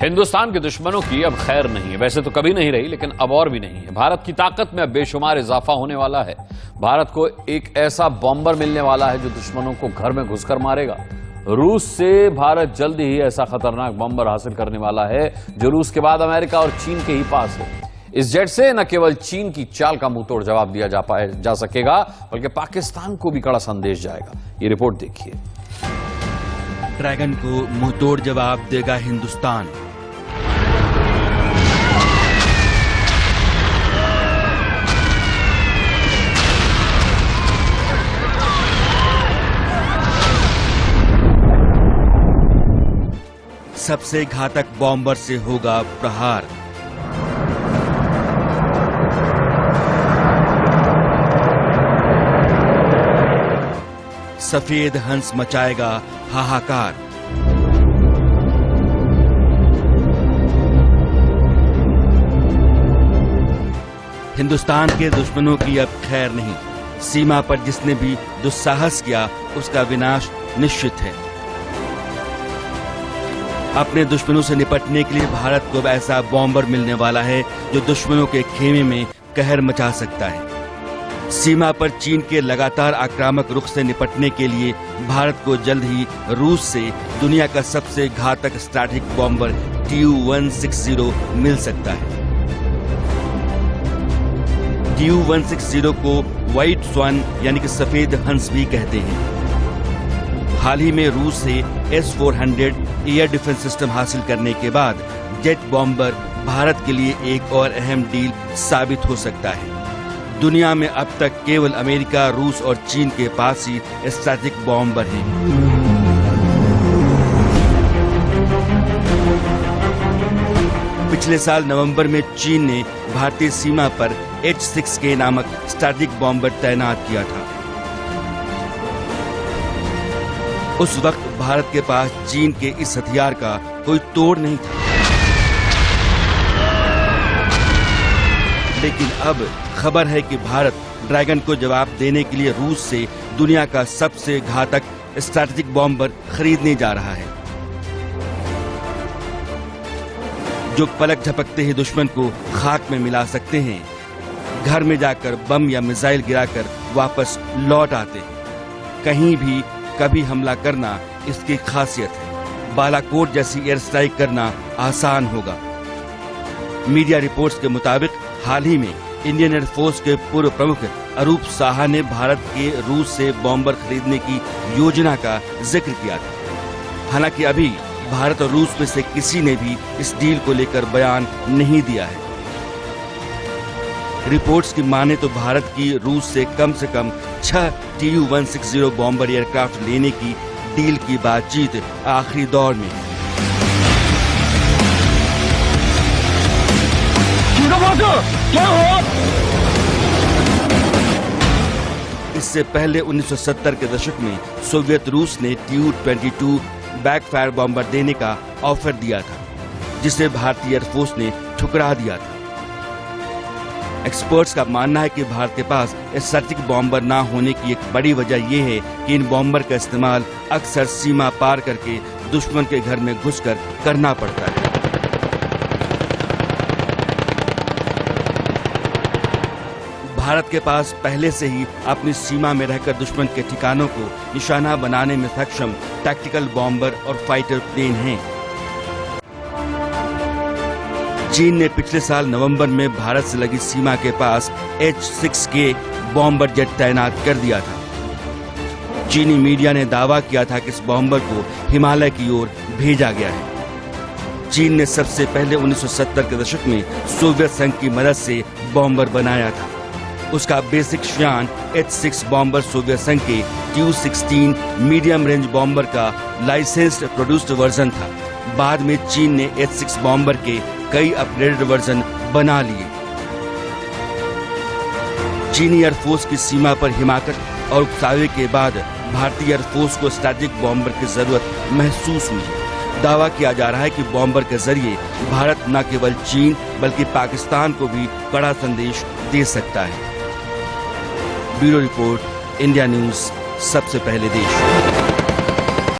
हिंदुस्तान के दुश्मनों की अब खैर नहीं है। वैसे तो कभी नहीं रही, लेकिन अब और भी नहीं है। भारत की ताकत में अब बेशुमार इजाफा होने वाला है। भारत को एक ऐसा बॉम्बर मिलने वाला है जो दुश्मनों को घर में घुसकर मारेगा। रूस से भारत जल्द ही ऐसा खतरनाक बॉम्बर हासिल करने वाला है जो रूस के बाद अमेरिका और चीन के ही पास है। इस जेट से न केवल चीन की चाल का मुंहतोड़ जवाब दिया जा सकेगा, बल्कि पाकिस्तान को भी कड़ा संदेश जाएगा। ये रिपोर्ट देखिए। ड्रैगन को मुंहतोड़ जवाब देगा हिंदुस्तान। सबसे घातक बॉम्बर से होगा प्रहार। सफेद हंस मचाएगा हाहाकार। हिंदुस्तान के दुश्मनों की अब खैर नहीं। सीमा पर जिसने भी दुस्साहस किया उसका विनाश निश्चित है। अपने दुश्मनों से निपटने के लिए भारत को अब ऐसा बॉम्बर मिलने वाला है जो दुश्मनों के खेमे में कहर मचा सकता है। सीमा पर चीन के लगातार आक्रामक रुख से निपटने के लिए भारत को जल्द ही रूस से दुनिया का सबसे घातक स्ट्रैटेजिक बॉम्बर TU-160 मिल सकता है। TU-160 को व्हाइट स्वान यानी कि सफेद हंस भी कहते हैं। हाल ही में रूस से S-400 एयर डिफेंस सिस्टम हासिल करने के बाद जेट बॉम्बर भारत के लिए एक और अहम डील साबित हो सकता है। दुनिया में अब तक केवल अमेरिका, रूस और चीन के पास ही स्ट्रैटेजिक बॉम्बर हैं। पिछले साल नवंबर में चीन ने भारतीय सीमा पर H-6K नामक स्ट्रैटेजिक बॉम्बर तैनात किया था। उस वक्त भारत के पास चीन के इस हथियार का कोई तोड़ नहीं था, लेकिन अब खबर है कि भारत ड्रैगन को जवाब देने के लिए रूस से दुनिया का सबसे घातक स्ट्रैटेजिक बॉम्बर खरीदने जा रहा है, जो पलक झपकते ही दुश्मन को खाक में मिला सकते हैं। घर में जाकर बम या मिसाइल गिराकर वापस लौट आते हैं। कहीं भी कभी हमला करना इसकी खासियत है। बालाकोट जैसी एयर स्ट्राइक करना आसान होगा। मीडिया रिपोर्ट्स के मुताबिक हाल ही में इंडियन एयरफोर्स के पूर्व प्रमुख अरूप साहा ने भारत के रूस से बॉम्बर खरीदने की योजना का जिक्र किया था। हालांकि अभी भारत और रूस में से किसी ने भी इस डील को लेकर बयान नहीं दिया है। रिपोर्ट्स की माने तो भारत की रूस से कम 6 TU-160 बॉम्बर एयरक्राफ्ट लेने की डील की बातचीत आखिरी दौर में है। इससे पहले 1970 के दशक में सोवियत रूस ने TU-22 बैकफायर बॉम्बर देने का ऑफर दिया था, जिसे भारतीय एयरफोर्स ने ठुकरा दिया था। एक्सपर्ट्स का मानना है कि भारत के पास स्ट्रैटेजिक बॉम्बर ना होने की एक बड़ी वजह यह है कि इन बॉम्बर का इस्तेमाल अक्सर सीमा पार करके दुश्मन के घर में घुसकर करना पड़ता है। भारत के पास पहले से ही अपनी सीमा में रहकर दुश्मन के ठिकानों को निशाना बनाने में सक्षम टैक्टिकल बॉम्बर और फाइटर प्लेन हैं। चीन ने पिछले साल नवंबर में भारत से लगी सीमा के पास H-6K बॉम्बर जेट तैनात कर दिया था। चीनी मीडिया ने दावा किया था कि इस बॉम्बर को हिमालय की ओर भेजा गया है। चीन ने सबसे पहले 1970 के दशक में सोवियत संघ की मदद से बॉम्बर बनाया था। उसका बेसिक श्यान H-6 बॉम्बर सोवियत संघ के TU-16 मीडियम रेंज बॉम्बर का लाइसेंस्ड प्रोड्यूस्ड वर्जन था। बाद में चीन ने H-6 बॉम्बर के कई अपग्रेडेड वर्जन बना लिए। चीनी एयरफोर्स की सीमा पर हिमाकत और उकसावे के बाद भारतीय एयरफोर्स को स्ट्रैटेजिक बॉम्बर की जरूरत महसूस हुई। दावा किया जा रहा है कि बॉम्बर के जरिए भारत न केवल चीन बल्कि पाकिस्तान को भी कड़ा संदेश दे सकता है। ब्यूरो रिपोर्ट, इंडिया न्यूज, सबसे पहले देश।